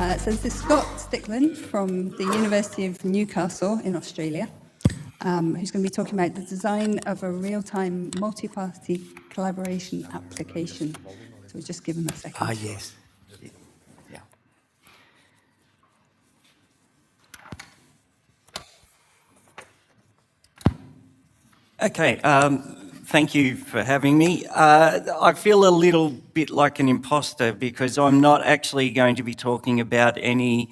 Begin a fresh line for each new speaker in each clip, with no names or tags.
So this is Scott Stickland from the University of Newcastle in Australia, who's going to be talking about the design of a real-time multi-party collaboration application. So we'll just give him a second.
Yes. Yeah. Okay, thank you for having me. I feel a little bit like an imposter because I'm not actually going to be talking about any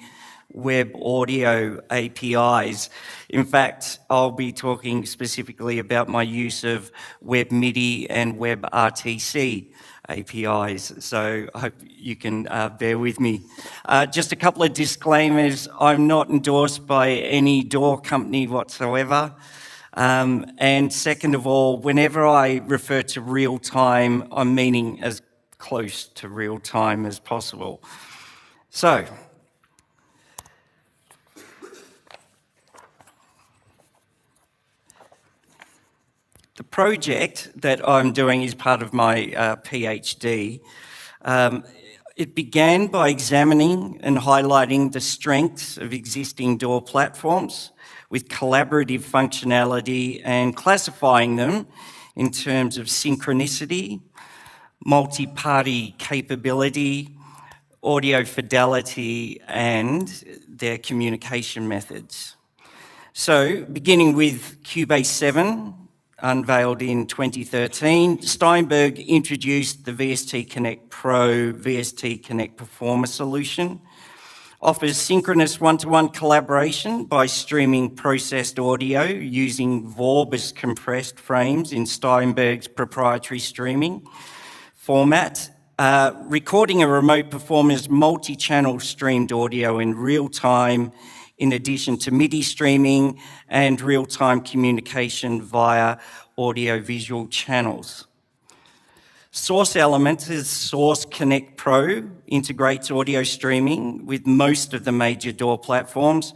web audio APIs. In fact, I'll be talking specifically about my use of web MIDI and WebRTC APIs, so I hope you can bear with me. Just a couple of disclaimers. I'm not endorsed by any DAW company whatsoever. And second of all, whenever I refer to real time, I'm meaning as close to real time as possible. So, the project that I'm doing is part of my PhD. It began by examining and highlighting the strengths of existing DAW platforms with collaborative functionality and classifying them in terms of synchronicity, multi-party capability, audio fidelity, and their communication methods. So, beginning with Cubase 7, unveiled in 2013, Steinberg introduced the VST Connect Pro VST Connect Performer solution. Offers synchronous one-to-one collaboration by streaming processed audio using Vorbis compressed frames in Steinberg's proprietary streaming format, recording a remote performer's multi-channel streamed audio in real time, in addition to MIDI streaming and real-time communication via audio-visual channels. Source Element is Source Connect Pro, integrates audio streaming with most of the major DAW platforms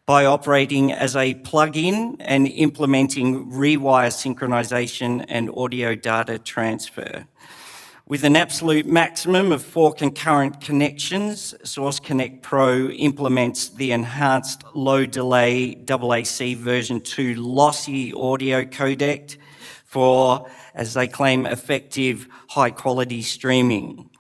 by operating as a plugin and implementing rewire synchronization and audio data transfer. With an absolute maximum of 4 concurrent connections, Source Connect Pro implements the enhanced low delay AAC version 2 lossy audio codec for, as they claim, effective high-quality streaming.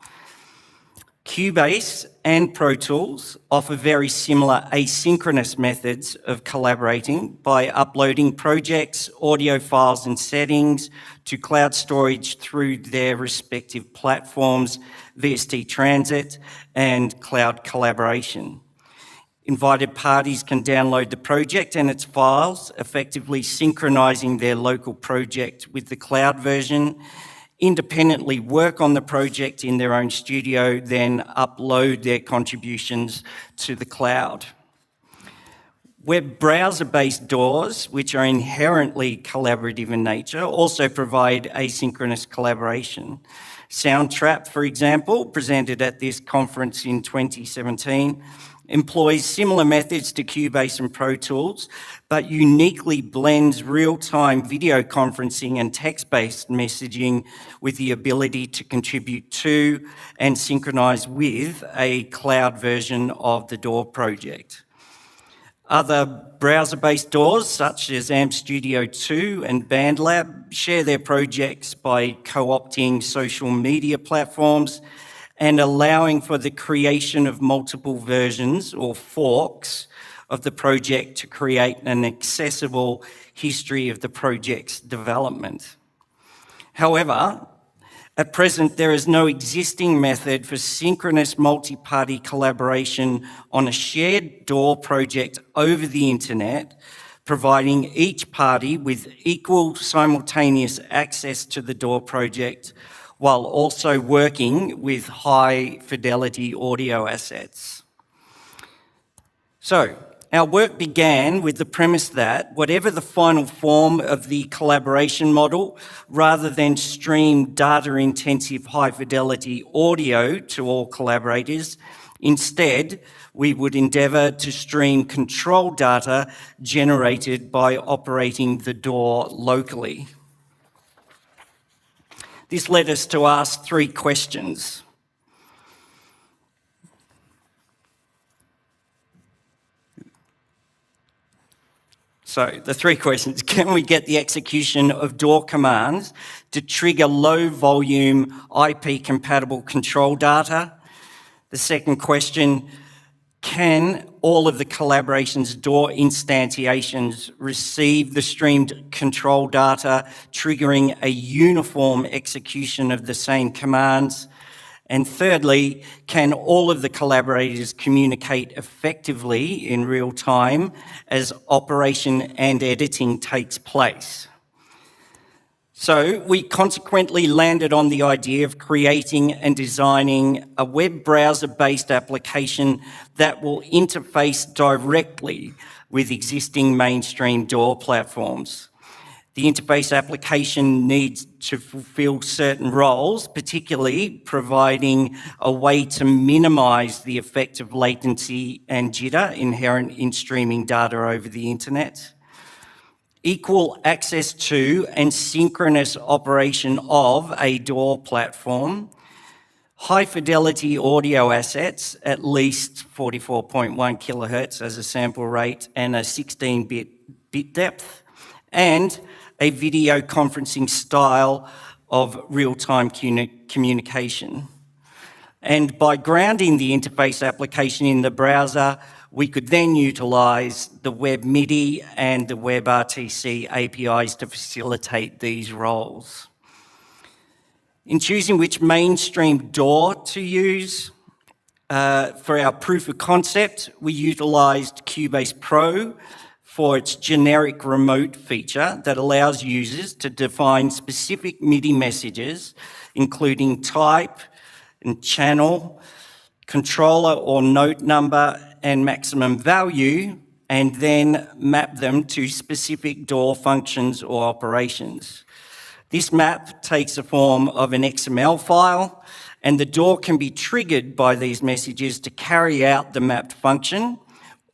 Cubase and Pro Tools offer very similar asynchronous methods of collaborating by uploading projects, audio files and settings to cloud storage through their respective platforms, VST Transit and Cloud Collaboration. Invited parties can download the project and its files, effectively synchronizing their local project with the cloud version, independently work on the project in their own studio, then upload their contributions to the cloud. Web browser-based DAWs, which are inherently collaborative in nature, also provide asynchronous collaboration. Soundtrap, for example, presented at this conference in 2017, employs similar methods to Cubase and Pro Tools, but uniquely blends real-time video conferencing and text-based messaging with the ability to contribute to and synchronize with a cloud version of the DAW project. Other browser-based DAWs, such as Amp Studio 2 and BandLab, share their projects by co-opting social media platforms and allowing for the creation of multiple versions or forks of the project to create an accessible history of the project's development. However, at present, there is no existing method for synchronous multi-party collaboration on a shared DAW project over the internet, providing each party with equal simultaneous access to the DAW project while also working with high-fidelity audio assets. So, our work began with the premise that whatever the final form of the collaboration model, rather than stream data-intensive high-fidelity audio to all collaborators, instead, we would endeavour to stream control data generated by operating the DAW locally. This led us to ask 3 questions. So the three questions: can we get the execution of DAW commands to trigger low volume IP compatible control data? The second question: can all of the collaboration's DAW instantiations receive the streamed control data, triggering a uniform execution of the same commands? And thirdly, can all of the collaborators communicate effectively in real time as operation and editing takes place? So we consequently landed on the idea of creating and designing a web browser-based application that will interface directly with existing mainstream DAW platforms. The interface application needs to fulfill certain roles, particularly providing a way to minimise the effect of latency and jitter inherent in streaming data over the internet. Equal access to and synchronous operation of a DAW platform, high-fidelity audio assets, at least 44.1 kilohertz as a sample rate and a 16-bit depth, and a video conferencing style of real-time communication. And by grounding the interface application in the browser, we could then utilise the Web MIDI and the WebRTC APIs to facilitate these roles. In choosing which mainstream DAW to use for our proof of concept, we utilised Cubase Pro for its generic remote feature that allows users to define specific MIDI messages, including type and channel, controller or note number, and maximum value, and then map them to specific DAW functions or operations. This map takes the form of an XML file, and the DAW can be triggered by these messages to carry out the mapped function,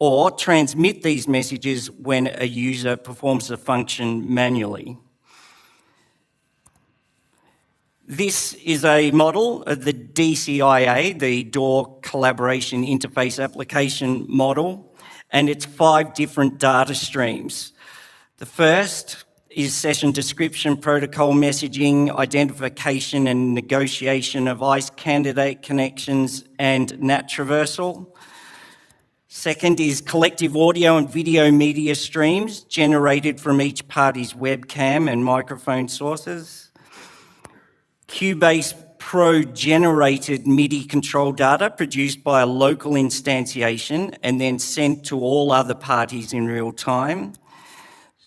or transmit these messages when a user performs the function manually. This is a model of the DCIA, the DAW Collaboration Interface Application model, and it's 5 different data streams. The first is session description, protocol messaging, identification and negotiation of ICE candidate connections, and NAT traversal. Second is collective audio and video media streams generated from each party's webcam and microphone sources. Cubase Pro generated MIDI control data produced by a local instantiation and then sent to all other parties in real time.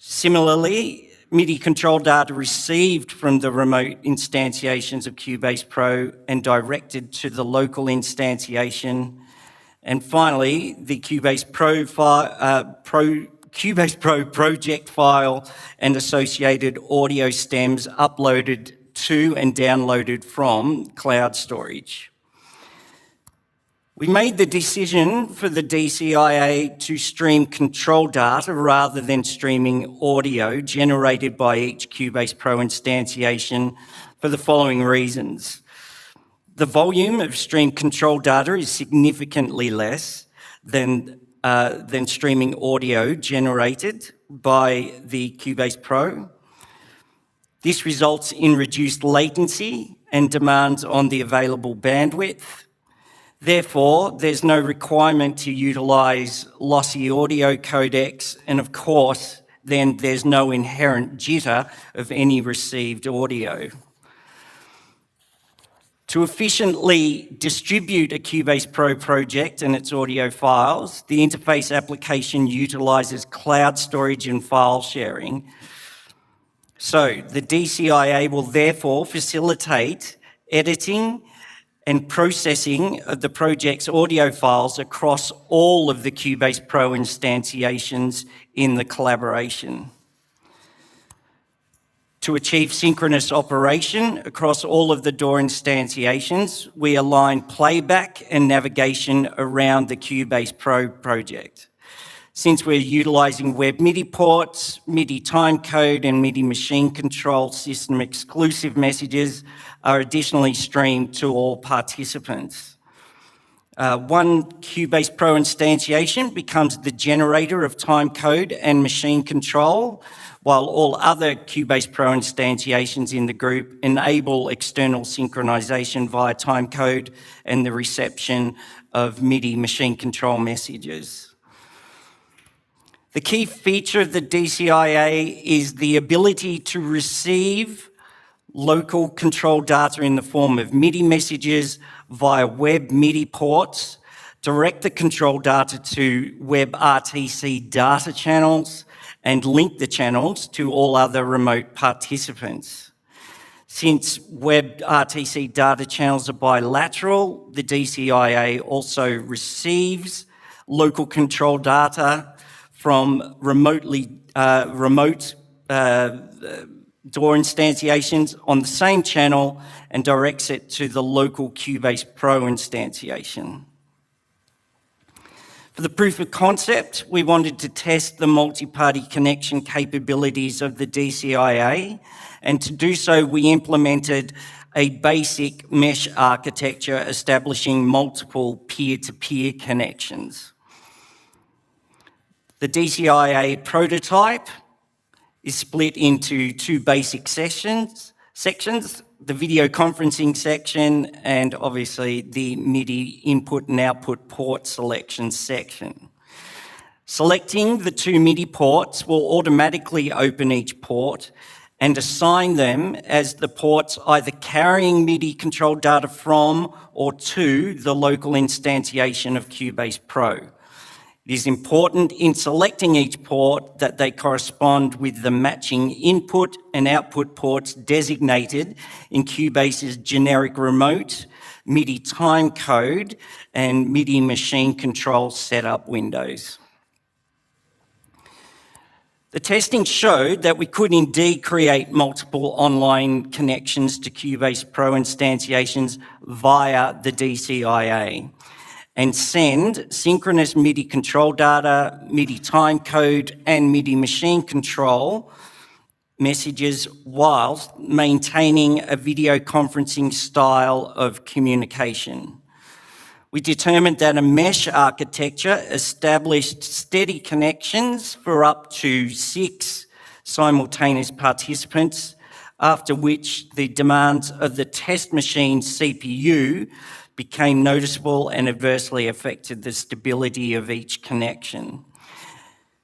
Similarly, MIDI control data received from the remote instantiations of Cubase Pro and directed to the local instantiation. And finally, the Cubase Pro project file and associated audio stems uploaded to and downloaded from cloud storage. We made the decision for the DCIA to stream control data rather than streaming audio generated by each Cubase Pro instantiation for the following reasons. The volume of streamed control data is significantly less than streaming audio generated by the Cubase Pro. This results in reduced latency and demands on the available bandwidth. Therefore, there's no requirement to utilise lossy audio codecs, and of course, then there's no inherent jitter of any received audio. To efficiently distribute a Cubase Pro project and its audio files, the interface application utilises cloud storage and file sharing. So the DCIA will therefore facilitate editing and processing of the project's audio files across all of the Cubase Pro instantiations in the collaboration. To achieve synchronous operation across all of the DAW instantiations, we align playback and navigation around the Cubase Pro project. Since we're utilising Web MIDI ports, MIDI timecode and MIDI machine control system exclusive messages are additionally streamed to all participants. One Cubase Pro instantiation becomes the generator of timecode and machine control, while all other Cubase Pro instantiations in the group enable external synchronization via timecode and the reception of MIDI machine control messages. The key feature of the DCIA is the ability to receive local control data in the form of MIDI messages via web MIDI ports, direct the control data to WebRTC data channels, and link the channels to all other remote participants. Since WebRTC data channels are bilateral, the DCIA also receives local control data from remote DAW instantiations on the same channel and directs it to the local Cubase Pro instantiation. For the proof of concept, we wanted to test the multi-party connection capabilities of the DCIA, and to do so, we implemented a basic mesh architecture establishing multiple peer-to-peer connections. The DCIA prototype is split into two basic sections, the video conferencing section and obviously the MIDI input and output port selection section. Selecting the two MIDI ports will automatically open each port and assign them as the ports either carrying MIDI control data from or to the local instantiation of Cubase Pro. It is important in selecting each port that they correspond with the matching input and output ports designated in Cubase's generic remote, MIDI timecode, and MIDI machine control setup windows. The testing showed that we could indeed create multiple online connections to Cubase Pro instantiations via the DCIA, and send synchronous MIDI control data, MIDI timecode, and MIDI machine control messages whilst maintaining a video conferencing style of communication. We determined that a mesh architecture established steady connections for up to 6 simultaneous participants, after which the demands of the test machine CPU became noticeable and adversely affected the stability of each connection.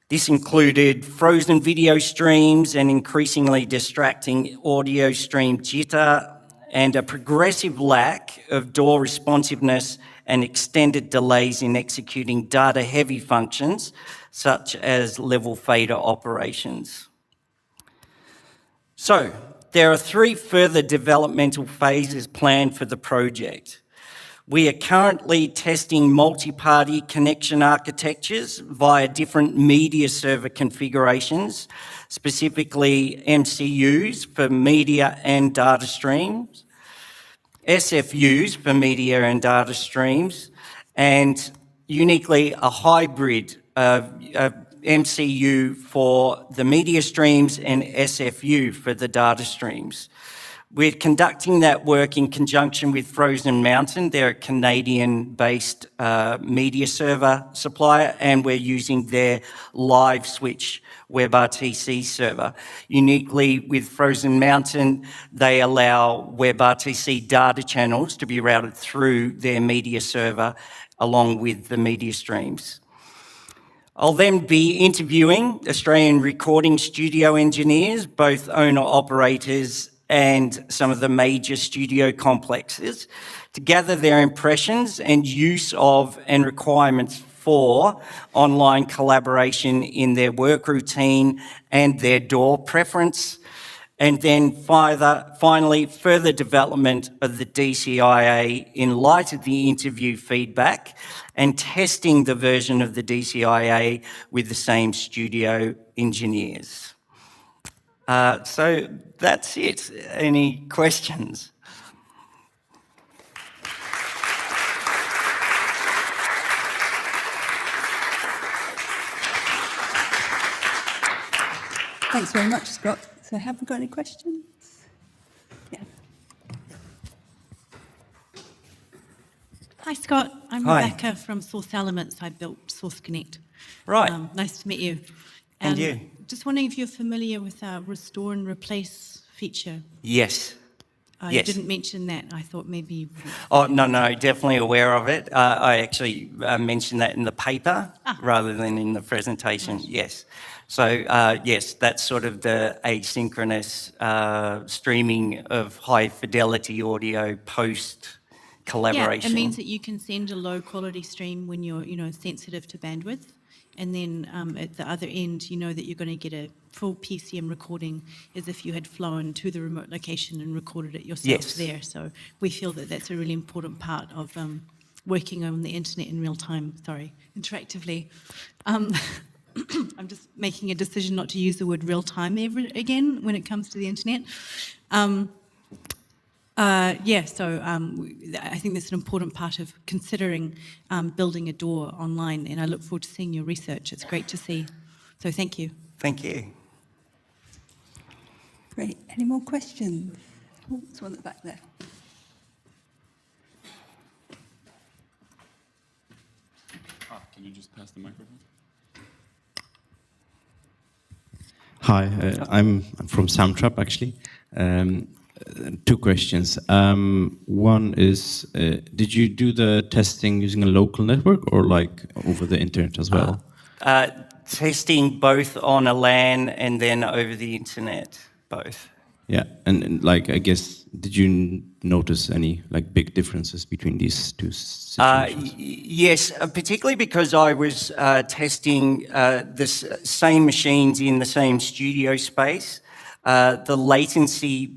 This included frozen video streams and increasingly distracting audio stream jitter, and a progressive lack of DAW responsiveness and extended delays in executing data-heavy functions, such as level fader operations. So, there are 3 further developmental phases planned for the project. We are currently testing multi-party connection architectures via different media server configurations, specifically MCUs for media and data streams, SFUs for media and data streams, and uniquely a hybrid of MCU for the media streams and SFU for the data streams. We're conducting that work in conjunction with Frozen Mountain. They're a Canadian-based media server supplier, and we're using their live switch WebRTC server. Uniquely with Frozen Mountain, they allow WebRTC data channels to be routed through their media server along with the media streams. I'll then be interviewing Australian recording studio engineers, both owner-operators and some of the major studio complexes, to gather their impressions and use of and requirements for online collaboration in their work routine and their DAW preference, and then finally further development of the DCIA in light of the interview feedback and testing the version of the DCIA with the same studio engineers. So that's it. Any questions?
Thanks very much, Scott. So have we got any questions? Yeah.
Hi, Scott. I'm
Hi.
Rebecca from Source Elements. I built Source Connect.
Right.
Nice to meet you.
And you.
Just wondering if you're familiar with our restore and replace feature.
Yes.
You
Yes.
didn't mention that. I thought maybe you would.
Oh, no, definitely aware of it. I actually mentioned that in the paper rather than in the presentation,
Right.
yes. So, yes, that's sort of the asynchronous streaming of high-fidelity audio post-collaboration.
Yeah, it means that you can send a low-quality stream when you're, sensitive to bandwidth, and then at the other end, you know that you're going to get a full PCM recording as if you had flown to the remote location and recorded it yourself
Yes.
there. So we feel that that's a really important part of working on the internet in real time, interactively. I'm just making a decision not to use the word real time ever again when it comes to the internet. I think that's an important part of considering building a DAW online, and I look forward to seeing your research. It's great to see. So thank you.
Thank you.
Great. Any more questions? Oh, there's one at the back there.
Can you just pass the microphone?
Hi, I'm from Soundtrap, actually. Two questions. One is, did you do the testing using a local network or like over the internet as well?
Testing both on a LAN and then over the internet, both.
Yeah, and like, I guess, did you notice any like big differences between these two situations?
Yes, particularly because I was testing the same machines in the same studio space. The latency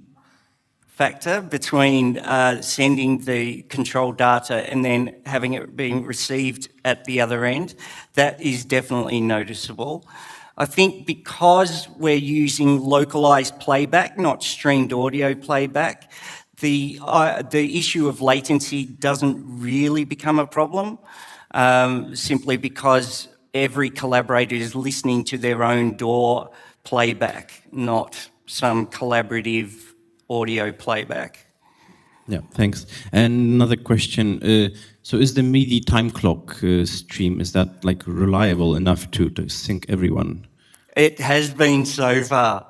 factor between sending the control data and then having it being received at the other end, that is definitely noticeable. I think because we're using localized playback, not streamed audio playback, the issue of latency doesn't really become a problem, simply because every collaborator is listening to their own DAW playback, not some collaborative audio playback.
Yeah, thanks. And another question, so is the MIDI time clock stream, is that like reliable enough to sync everyone?
It has been so far,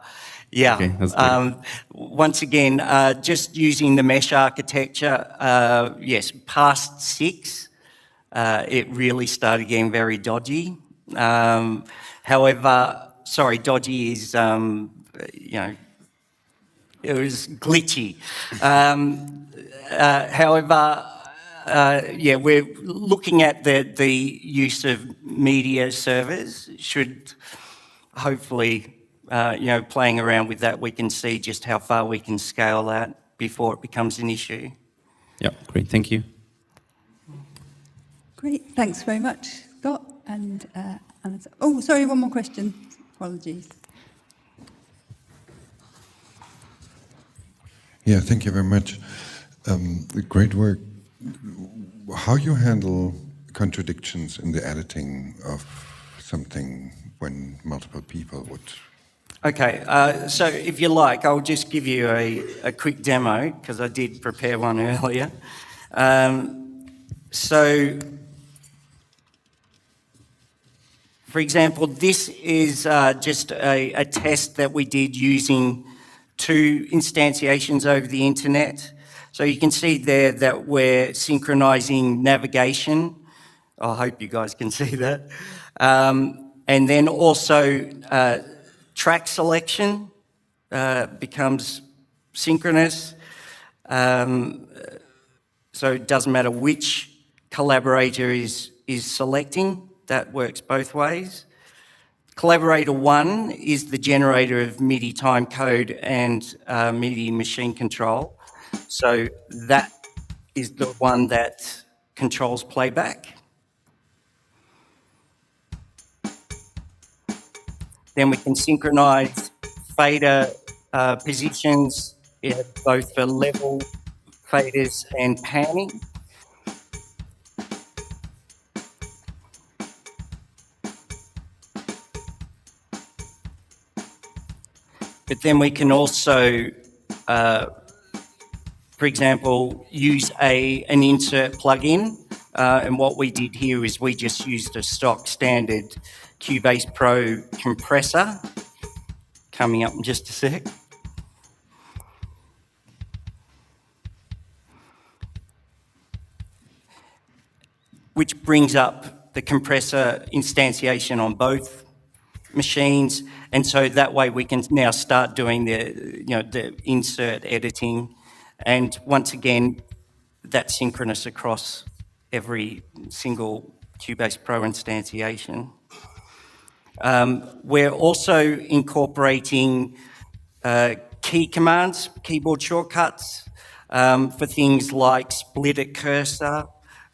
yeah.
Okay, that's great.
Once again, just using the mesh architecture, yes, past 6, it really started getting very dodgy. However, sorry, dodgy is, it was glitchy. However, we're looking at the use of media servers. Should hopefully, playing around with that, we can see just how far we can scale that before it becomes an issue.
Yeah, great, thank you.
Great. Thanks very much, Scott. And oh, sorry, one more question. Apologies.
Yeah, thank you very much. Great work. How you handle contradictions in the editing of something when multiple people would...
Okay, so if you like, I'll just give you a quick demo, because I did prepare one earlier. So, for example, this is just a test that we did using 2 instantiations over the internet. So you can see there that we're synchronizing navigation. I hope you guys can see that. And then also track selection becomes synchronous. So it doesn't matter which collaborator is selecting, that works both ways. Collaborator 1 is the generator of MIDI time code and MIDI machine control. So that is the one that controls playback. Then we can synchronize fader positions, both for level faders and panning. But then we can also, for example, use an insert plugin And what we did here is we just used a stock standard Cubase Pro compressor. Coming up in just a sec. Which brings up the compressor instantiation on both machines, and so that way we can now start doing the insert editing, and once again that's synchronous across every single Cubase Pro instantiation. We're also incorporating key commands, keyboard shortcuts, for things like split at cursor,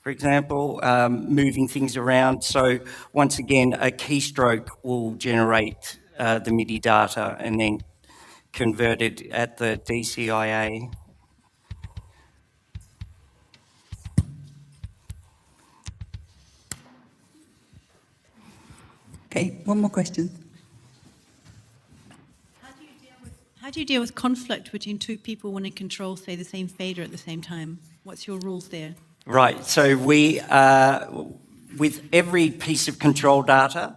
for example, moving things around. So once again, a keystroke will generate the MIDI data and then convert it at the DCIA.
Okay, one more question.
How do you deal with conflict between two people when they control, say, the same fader at the same time? What's your rules there?
Right, so we, with every piece of control data,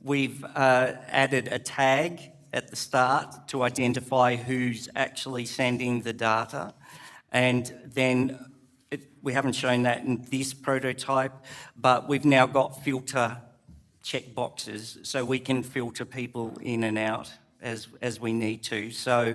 we've added a tag at the start to identify who's actually sending the data. And then we haven't shown that in this prototype, but we've now got filter checkboxes, so we can filter people in and out as we need to. So,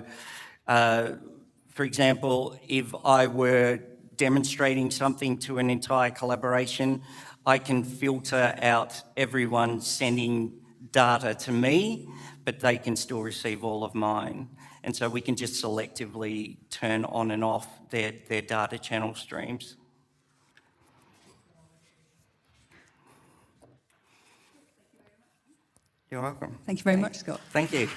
for example, if I were demonstrating something to an entire collaboration, I can filter out everyone sending data to me, but they can still receive all of mine. And so we can just selectively turn on and off their data channel streams. You're welcome.
Thank you very much, Scott.
Thank you.